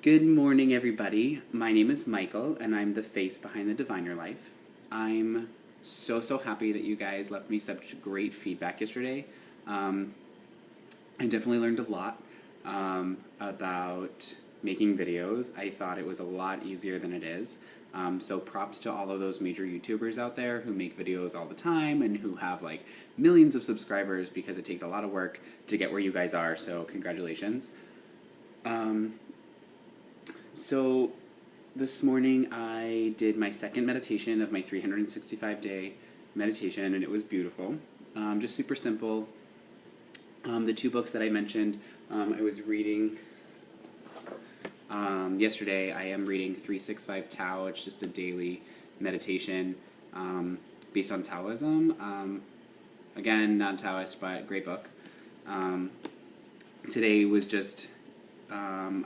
Good morning, everybody. My name is Michael, and I'm the face behind the Diviner Life. I'm so happy that you guys left me such great feedback yesterday. I definitely learned a lot about making videos. I thought it was a lot easier than it is. So props to all of those major YouTubers out there who make videos all the time and who have like millions of subscribers, because it takes a lot of work to get where you guys are, so congratulations. So this morning I did my second meditation of my 365-day meditation, and it was beautiful. Just super simple. The two books that I mentioned, I was reading yesterday. I am reading 365 Tao. It's just a daily meditation based on Taoism. Again, not Taoist, but great book. Today was just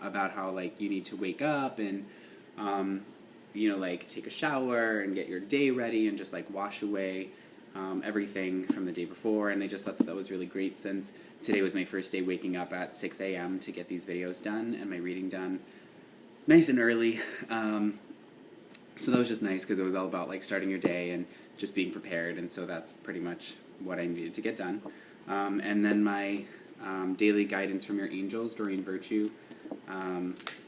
about how like you need to wake up and like take a shower and get your day ready and just like wash away everything from the day before. And I just thought that was really great, since today was my first day waking up at 6 a.m. to get these videos done and my reading done nice and early. So that was just nice, because it was all about like starting your day and just being prepared, and so that's pretty much what I needed to get done. And then my daily guidance from your angels, Doreen Virtue,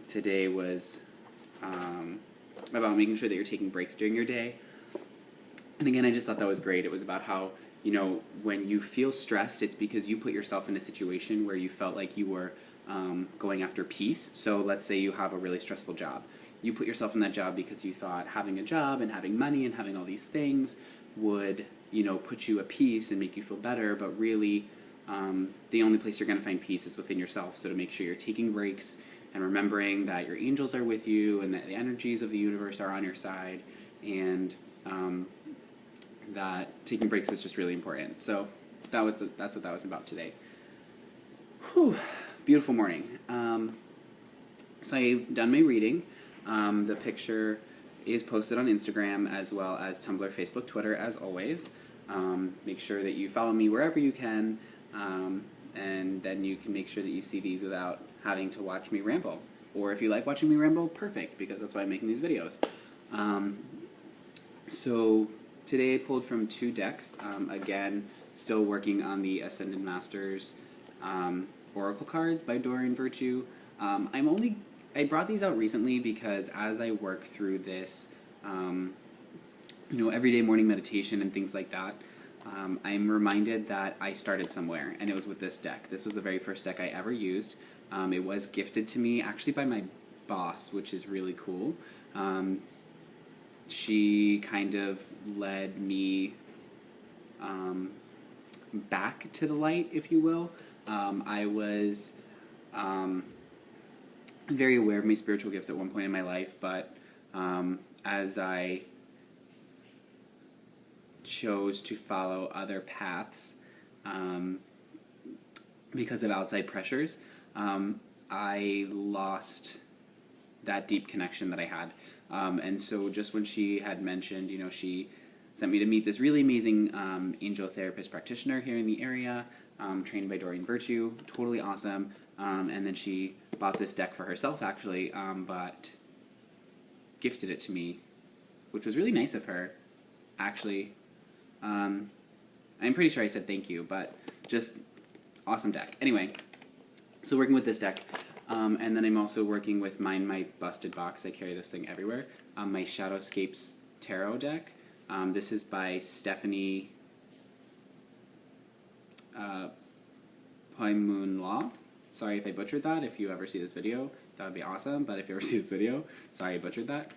today was about making sure that you're taking breaks during your day. And again, I just thought that was great. It was about how, when you feel stressed, it's because you put yourself in a situation where you felt like you were going after peace. So let's say you have a really stressful job. You put yourself in that job because you thought having a job and having money and having all these things would, put you at peace and make you feel better, but really the only place you're going to find peace is within yourself. So to make sure you're taking breaks and remembering that your angels are with you and that the energies of the universe are on your side, and that taking breaks is just really important. So that's what that was about today. Whew, beautiful morning. So I've done my reading. The picture is posted on Instagram as well as Tumblr, Facebook, Twitter, as always. Make sure that you follow me wherever you can. And then you can make sure that you see these without having to watch me ramble. Or if you like watching me ramble, perfect, because that's why I'm making these videos. So today I pulled from two decks. Again, still working on the Ascended Masters Oracle cards by Doreen Virtue. I brought these out recently because as I work through this, everyday morning meditation and things like that, I'm reminded that I started somewhere, and it was with this deck. This was the very first deck I ever used. It was gifted to me actually by my boss, which is really cool. She kind of led me back to the light, if you will. I was very aware of my spiritual gifts at one point in my life, but as I chose to follow other paths because of outside pressures, I lost that deep connection that I had. And so just when she had mentioned, she sent me to meet this really amazing angel therapist practitioner here in the area, trained by Doreen Virtue, totally awesome. And then she bought this deck for herself, actually, but gifted it to me, which was really nice of her, actually. I'm pretty sure I said thank you, but just awesome deck. Anyway, so working with this deck, and then I'm also working with my busted box. I carry this thing everywhere. My Shadowscapes Tarot deck. This is by Stephanie Poimun Law. Sorry if I butchered that. If you ever see this video, that would be awesome. But if you ever see this video, sorry I butchered that.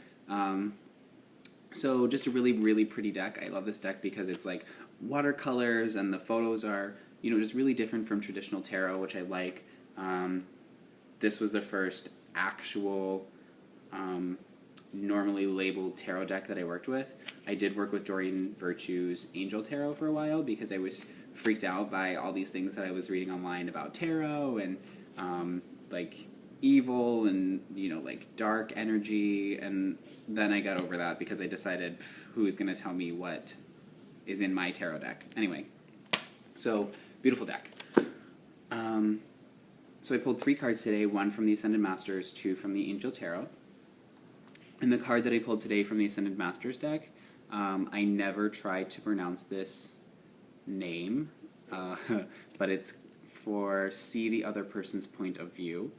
So just a really pretty deck. I love this deck because it's like watercolors and the photos are, just really different from traditional tarot, which I like. This was the first actual normally labeled tarot deck that I worked with. I did work with Doreen Virtue's Angel Tarot for a while because I was freaked out by all these things that I was reading online about tarot and like evil and like dark energy, and then I got over that because I decided who's going to tell me what is in my tarot deck. Anyway, so beautiful deck. So I pulled 3 cards today, 1 from the Ascended Masters, 2 from the Angel Tarot. And the card that I pulled today from the Ascended Masters deck, I never tried to pronounce this name, but it's for see the other person's point of view.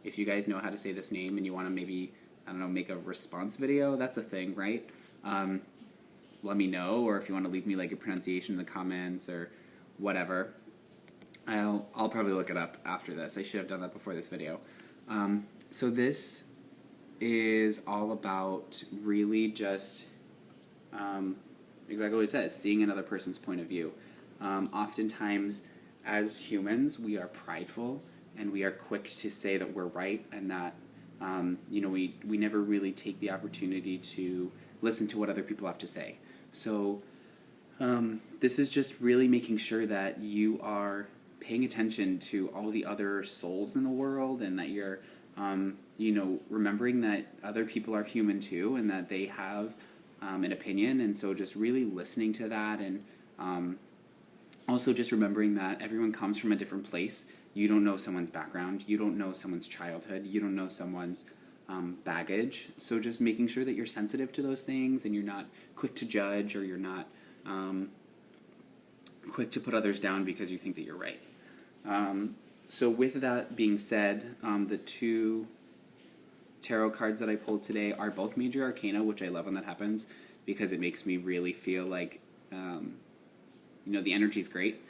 If you guys know how to say this name and you want to maybe, I don't know, make a response video, that's a thing, right? Let me know, or if you want to leave me like a pronunciation in the comments or whatever. I'll probably look it up after this. I should have done that before this video. So this is all about really just exactly what it says, seeing another person's point of view. Oftentimes, as humans, we are prideful and we are quick to say that we're right, and that we never really take the opportunity to listen to what other people have to say. So this is just really making sure that you are paying attention to all the other souls in the world, and that you're remembering that other people are human too, and that they have an opinion, and so just really listening to that, and also just remembering that everyone comes from a different place. You don't know someone's background, you don't know someone's childhood, you don't know someone's baggage, so just making sure that you're sensitive to those things, and you're not quick to judge, or you're not quick to put others down because you think that you're right. So with that being said, the 2 tarot cards that I pulled today are both major arcana, which I love when that happens, because it makes me really feel like, the energy's great.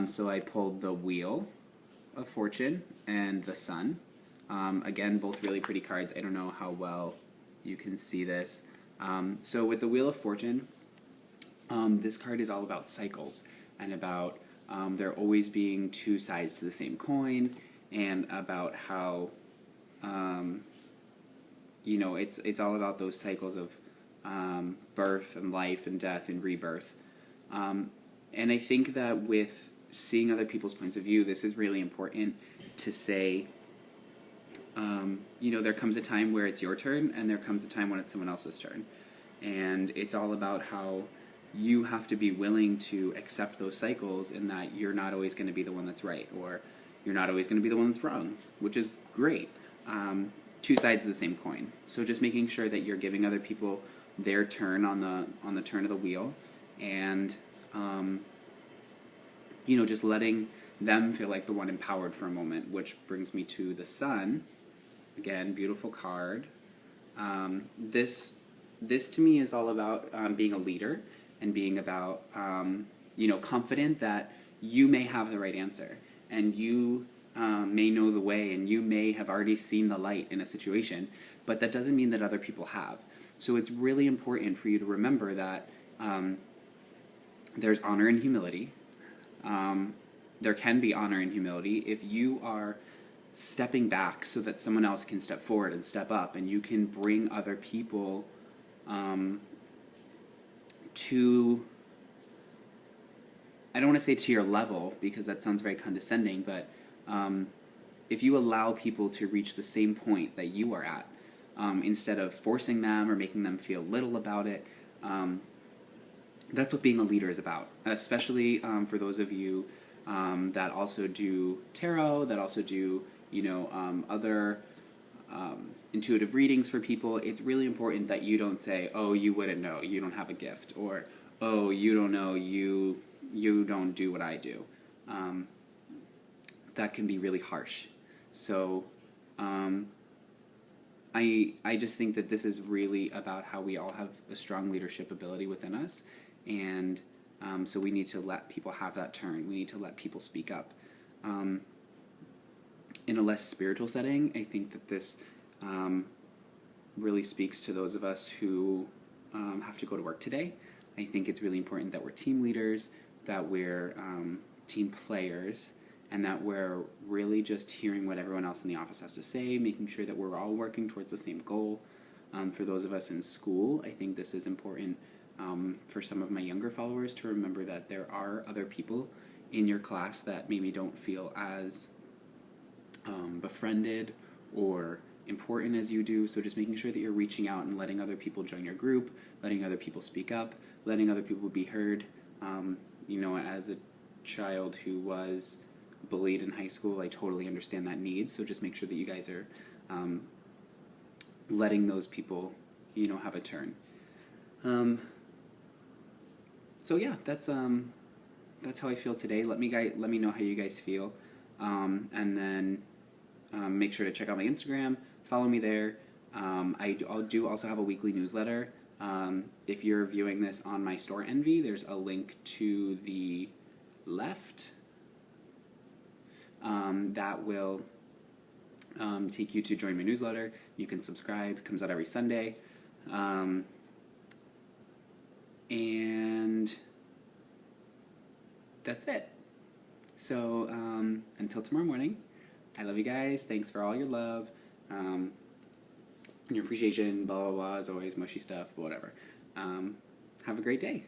So I pulled the Wheel of Fortune and the Sun. Again, both really pretty cards. I don't know how well you can see this. So with the Wheel of Fortune, this card is all about cycles, and about there always being 2 sides to the same coin, and about how it's all about those cycles of birth and life and death and rebirth. And I think that with seeing other people's points of view, this is really important to say, there comes a time where it's your turn, and there comes a time when it's someone else's turn. And it's all about how you have to be willing to accept those cycles, and that you're not always going to be the one that's right, or you're not always going to be the one that's wrong, which is great. 2 sides of the same coin. So just making sure that you're giving other people their turn on the turn of the wheel, and just letting them feel like the one empowered for a moment, which brings me to the Sun. Again, beautiful card. This to me is all about being a leader, and being about confident that you may have the right answer, and you may know the way, and you may have already seen the light in a situation, but that doesn't mean that other people have. So it's really important for you to remember that there's honor and humility. There can be honor and humility if you are stepping back so that someone else can step forward and step up, and you can bring other people to, I don't want to say to your level, because that sounds very condescending, but if you allow people to reach the same point that you are at, instead of forcing them or making them feel little about it, that's what being a leader is about, especially for those of you that also do tarot, that also do other intuitive readings for people. It's really important that you don't say, oh, you wouldn't know, you don't have a gift, or oh, you don't know, you don't do what I do. That can be really harsh. So I just think that this is really about how we all have a strong leadership ability within us, and so we need to let people have that turn. We need to let people speak up. In a less spiritual setting, I think that this really speaks to those of us who have to go to work today. I think it's really important that we're team leaders, that we're team players, and that we're really just hearing what everyone else in the office has to say, making sure that we're all working towards the same goal. For those of us in school, I think this is important for some of my younger followers to remember that there are other people in your class that maybe don't feel as befriended or important as you do, so just making sure that you're reaching out and letting other people join your group, letting other people speak up, letting other people be heard. As a child who was bullied in high school, I totally understand that need. So just make sure that you guys are letting those people, have a turn. So yeah, that's how I feel today. Let me know how you guys feel, and then make sure to check out my Instagram. Follow me there. I'll do also have a weekly newsletter. If you're viewing this on my store Envy, there's a link to the left that will take you to join my newsletter. You can subscribe. It comes out every Sunday. And that's it. So until tomorrow morning, I love you guys. Thanks for all your love. Your appreciation, blah, blah, blah, as always, mushy stuff, but whatever. Have a great day.